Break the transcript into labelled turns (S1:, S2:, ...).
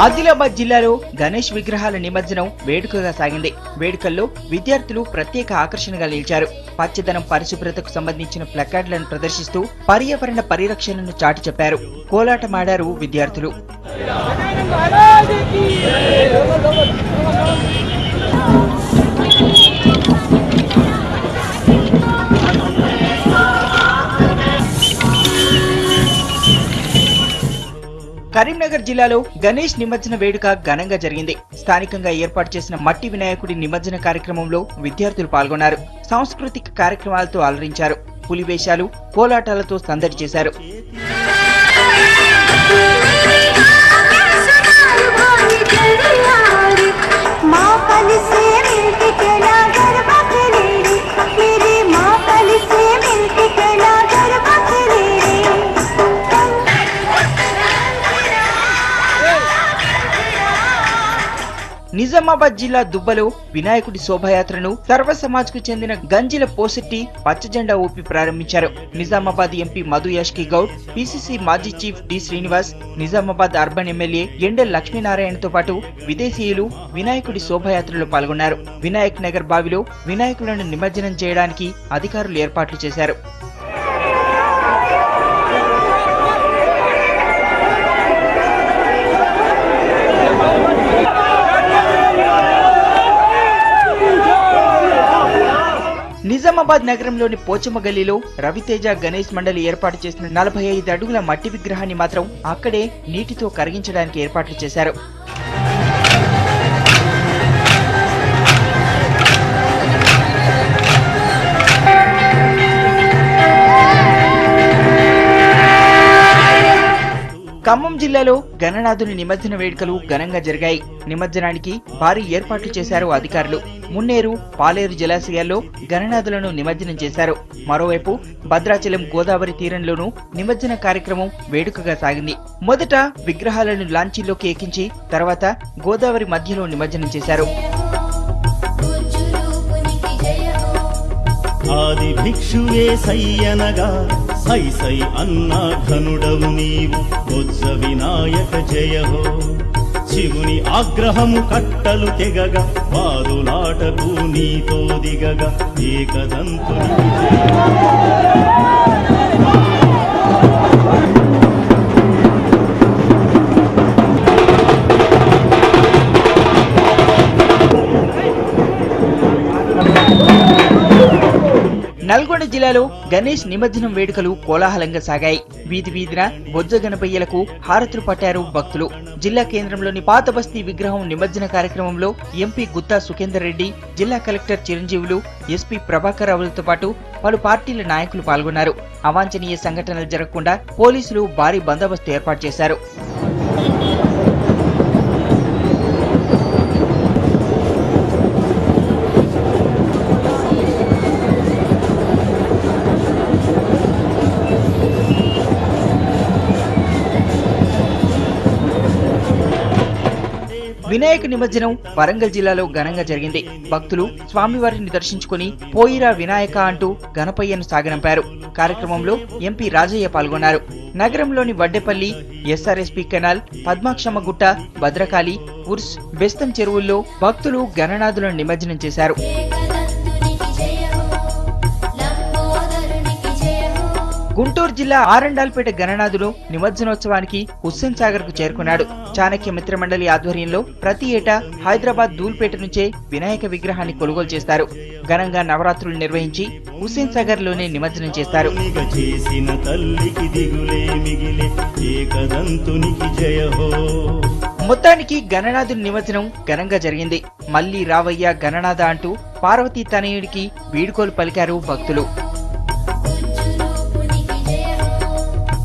S1: ఆదిలాబాద్ జిల్లాలో గణేష్ విగ్రహాల నిమజ్జనం వేడుకగా సాగింది. వేడుకల్లో విద్యార్థులు ప్రత్యేక ఆకర్షణగా నిలిచారు. పచ్చదనం పరిశుభ్రతకు సంబంధించిన ప్లకార్డులను ప్రదర్శిస్తూ పర్యావరణ పరిరక్షణను చాటి చెప్పారు. కోలాటమాడారు విద్యార్థులు. కరీంనగర్ జిల్లాలో గణేష్ నిమజ్జన వేడుక ఘనంగా జరిగింది. స్థానికంగా ఏర్పాటు చేసిన మట్టి వినాయకుడి నిమజ్జన కార్యక్రమంలో విద్యార్థులు పాల్గొన్నారు. సాంస్కృతిక కార్యక్రమాలతో అలరించారు. పులివేషాలు, కోలాటాలతో సందడి చేశారు. నిజామాబాద్ జిల్లా దుబ్బలో వినాయకుడి శోభాయాత్రను సర్వ సమాజ్ కు చెందిన గంజిల పోసెట్టి పచ్చజెండా ఊపి ప్రారంభించారు. నిజామాబాద్ ఎంపీ మధు యాష్కి గౌడ్, పిసిసి మాజీ chief D Srinivas, Nizamabad urban MLA Endel లక్ష్మీనారాయణతో పాటు విదేశీయులు వినాయకుడి శోభాయాత్రలో పాల్గొన్నారు. వినాయక్ నగర్ బావిలో వినాయకులను నిమజ్జనం చేయడానికి అధికారులు ఏర్పాట్లు చేశారు. నిజామాబాద్ నగరంలోని పోచమ్మ గల్లీలో రవితేజ గణేష్ మండలి ఏర్పాటు చేసిన 45 అడుగుల మట్టి విగ్రహాన్ని మాత్రం అక్కడే నీటితో కరిగించడానికి ఏర్పాట్లు చేశారు. ఖమ్మం జిల్లాలో గణనాథుని నిమజ్జన వేడుకలు ఘనంగా జరిగాయి. నిమజ్జనానికి భారీ ఏర్పాట్లు చేశారు అధికారులు. మున్నేరు, పాలేరు జలాశయాల్లో గణనాథులను నిమజ్జనం చేశారు. మరోవైపు భద్రాచలం గోదావరి తీరంలోనూ నిమజ్జన కార్యక్రమం వేడుకగా సాగింది. మొదట విగ్రహాలను లాంచీల్లోకి ఎక్కించి తర్వాత గోదావరి మధ్యలో నిమజ్జనం చేశారు.
S2: ఆది భిక్షువే సయ్యనగా సై సై అన్నా ఘనుడవు నీవు బొజ్జ వినాయక జయహో. శివుని ఆగ్రహము కట్టలు తెగగా వాదులాటకు నీతో దిగగా ఏకదంతుని
S1: నల్గొండ జిల్లాలో గణేష్ నిమజ్జనం వేడుకలు కోలాహలంగా సాగాయి. వీధి వీధిన బొజ్జ గణపయ్యలకు హారతులు పట్టారు భక్తులు. జిల్లా కేంద్రంలోని పాత బస్తీ విగ్రహం నిమజ్జన కార్యక్రమంలో ఎంపీ గుత్తా సుఖేందర్ రెడ్డి, జిల్లా కలెక్టర్ చిరంజీవులు, ఎస్పీ ప్రభాకర్ రావులతో పాటు పలు పార్టీల నాయకులు పాల్గొన్నారు. అవాంఛనీయ సంఘటనలు జరగకుండా పోలీసులు భారీ బందోబస్తు ఏర్పాటు చేశారు. వినాయక నిమజ్జనం వరంగల్ జిల్లాలో ఘనంగా జరిగింది. భక్తులు స్వామివారిని దర్శించుకుని పోయిరా వినాయక అంటూ గణపయ్యను సాగనంపారు. కార్యక్రమంలో ఎంపీ రాజయ్య పాల్గొన్నారు. నగరంలోని వడ్డేపల్లి, ఎస్ఆర్ఎస్పీ కెనాల్, పద్మాక్షమ్మ గుట్ట, భద్రకాళి, ఉర్స్, బెస్తం చెరువుల్లో భక్తులు గణనాథులను నిమజ్జనం చేశారు. గుంటూరు జిల్లా ఆరండాల్పేట గణనాథుడు నిమజ్జనోత్సవానికి హుస్సేన్ సాగర్ కు చేరుకున్నాడు. చాణక్య మిత్ర మండలి ఆధ్వర్యంలో ప్రతి ఏటా హైదరాబాద్ ధూల్పేట నుంచే వినాయక విగ్రహాన్ని కొనుగోలు చేస్తారు. ఘనంగా నవరాత్రులు నిర్వహించి హుస్సేన్ సాగర్ లోనే నిమజ్జనం చేస్తారు. మొత్తానికి గణనాథుని నిమజ్జనం ఘనంగా జరిగింది. మళ్లీ రావయ్య గణనాథ అంటూ పార్వతీ తనయుడికి వీడ్కోలు పలికారు భక్తులు.